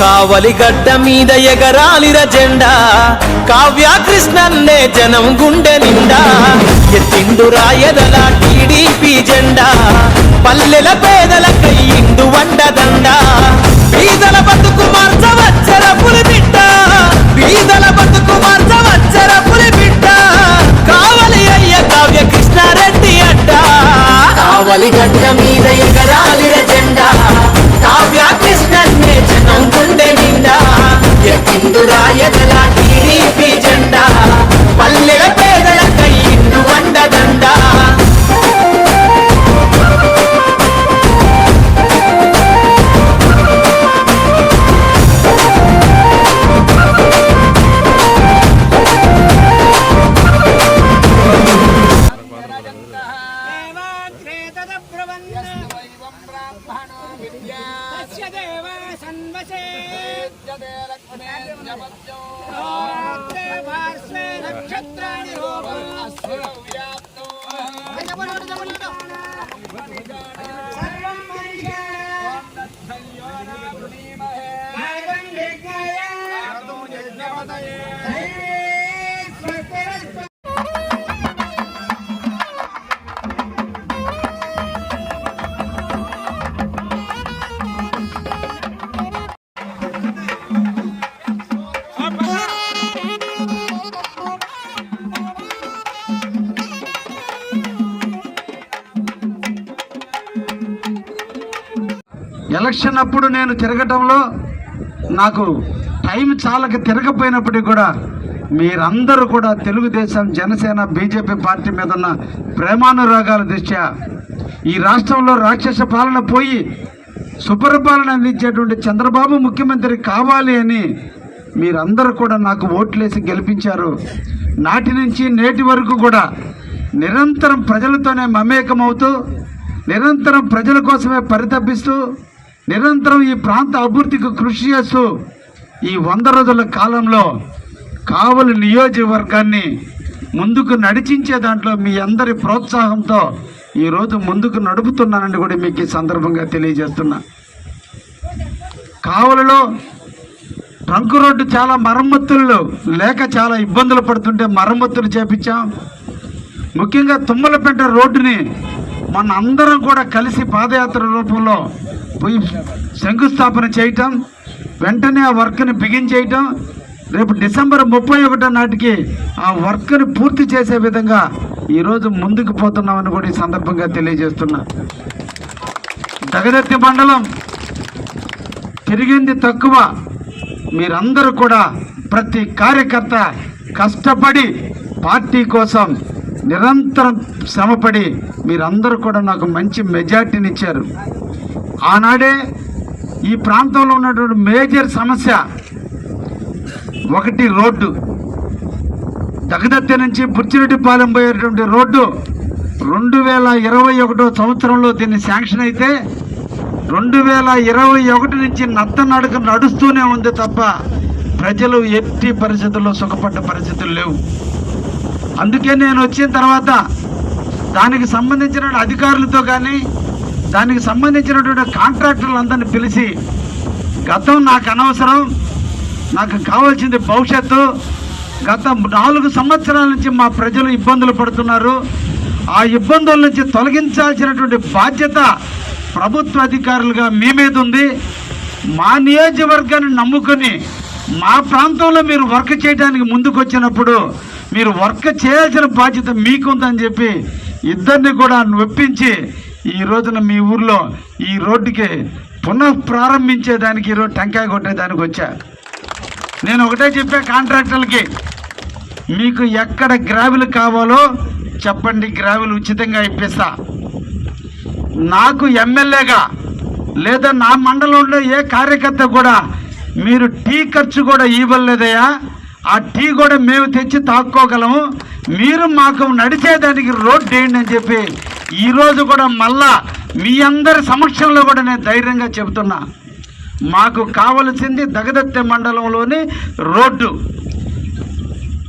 కావలి గడ్డ మీద ఎగరాలిర జెండా కావ్య కృష్ణన్నే జనం గుండె నిండా ఎత్తిండు రాయదల టీడీపీ జెండా పల్లెల పేదల కయ్యిండు వండదండ బీదల బతుకు మార్చవచ్చర పులిబిడ్డ బీదల బతుకు మార్చవచ్చర పులిబిడ్డ కావలి అయ్య కావ్య కృష్ణారెడ్డి అడ్డ కావలి గడ్డ మీద ఎగరాలిర జెండా కావ్య కృష్ణన్నే జనం గుండె నిండా ఎత్తిండు రాయదల టీడీపీ జెండా పల్లెల పేదల కయ్యిండు వండదండ ఎలక్షన్ అప్పుడు నేను తిరగటంలో నాకు టైం చాలక తిరగపోయినప్పటికీ కూడా మీరందరూ కూడా తెలుగుదేశం జనసేన బీజేపీ పార్టీ మీద ఉన్న ప్రేమానురాగాల దృష్ట్యా ఈ రాష్ట్రంలో రాక్షస పాలన పోయి సుపరిపాలన అందించేటువంటి చంద్రబాబు ముఖ్యమంత్రి కావాలి అని మీరందరూ కూడా నాకు ఓట్లేసి గెలిపించారు. నాటి నుంచి నేటి వరకు కూడా నిరంతరం ప్రజలతోనే మమేకమవుతూ నిరంతరం ప్రజల కోసమే పరితపిస్తూ నిరంతరం ఈ ప్రాంత అభివృద్ధికి కృషి చేస్తూ ఈ 100 రోజుల కాలంలో కావలి నియోజకవర్గాన్ని ముందుకు నడిచించే దాంట్లో మీ అందరి ప్రోత్సాహంతో ఈరోజు ముందుకు నడుపుతున్నానని కూడా మీకు ఈ సందర్భంగా తెలియజేస్తున్నా. కావలిలో ట్రంక్ రోడ్డు చాలా మరమ్మతులు లేక చాలా ఇబ్బందులు పడుతుంటే మరమ్మతులు చేపించాం. ముఖ్యంగా తుమ్మలపేట రోడ్డుని మన అందరం కూడా కలిసి పాదయాత్ర రూపంలో పోయి శంకుస్థాపన చేయటం, వెంటనే ఆ వర్క్ని బిగించేయటం, రేపు డిసెంబర్ 31 నాటికి ఆ వర్క్ని పూర్తి చేసే విధంగా ఈరోజు ముందుకు పోతున్నామని కూడా ఈ సందర్భంగా తెలియజేస్తున్నా. దగదత్తి మండలం తిరిగింది తక్కువ. మీరందరూ కూడా ప్రతి కార్యకర్త కష్టపడి పార్టీ కోసం నిరంతరం శ్రమపడి మీరందరూ కూడా నాకు మంచి మెజార్టీని ఇచ్చారు. ఆనాడే ఈ ప్రాంతంలో ఉన్నటువంటి మేజర్ సమస్య ఒకటి రోడ్డు. దగదత్తి నుంచి బుచ్చిరెడ్డిపాలెం పోయేటువంటి రోడ్డు 2021 సంవత్సరంలో దీన్ని శాంక్షన్ అయితే 2021 నుంచి నత్తనడక నడుస్తూనే ఉంది తప్ప ప్రజలు ఎట్టి పరిస్థితుల్లో సుఖపడ్డ పరిస్థితులు లేవు. అందుకే నేను వచ్చిన తర్వాత దానికి సంబంధించిన అధికారులతో కానీ దానికి సంబంధించినటువంటి కాంట్రాక్టర్లందరినీ పిలిచి గతం నాకు అనవసరం, నాకు కావాల్సింది భవిష్యత్తు. గత 4 సంవత్సరాల నుంచి మా ప్రజలు ఇబ్బందులు పడుతున్నారు. ఆ ఇబ్బందుల నుంచి తొలగించాల్సినటువంటి బాధ్యత ప్రభుత్వ అధికారులుగా మీ మీద ఉంది. మా నియోజకవర్గాన్ని నమ్ముకొని మా ప్రాంతంలో మీరు వర్క్ చేయడానికి ముందుకు వచ్చినప్పుడు మీరు వర్క్ చేయాల్సిన బాధ్యత మీకుందని చెప్పి ఇద్దరిని కూడా ఒప్పించి ఈ రోజున మీ ఊర్లో ఈ రోడ్డుకి పునః ప్రారంభించేదానికి ఈరోజు టెంకాయ కొట్టేదానికి వచ్చా. నేను ఒకటే చెప్పా కాంట్రాక్టర్లకి, మీకు ఎక్కడ గ్రావెల్ కావాలో చెప్పండి, గ్రావెల్ ఉచితంగా ఇప్పిస్తా. నాకు ఎమ్మెల్యేగా లేదా నా మండలంలో ఏ కార్యకర్త కూడా మీరు టీ ఖర్చు కూడా ఇవ్వలేదయ్యా, ఆ టీ కూడా మేము తెచ్చి తాక్కోగలము, మీరు మాకు నడిచేదానికి రోడ్ వేయండి అని చెప్పి ఈరోజు కూడా మళ్ళా మీ అందరి సమక్షంలో కూడా నేను ధైర్యంగా చెబుతున్నా. మాకు కావలసింది దగదత్తి మండలంలోని రోడ్డు.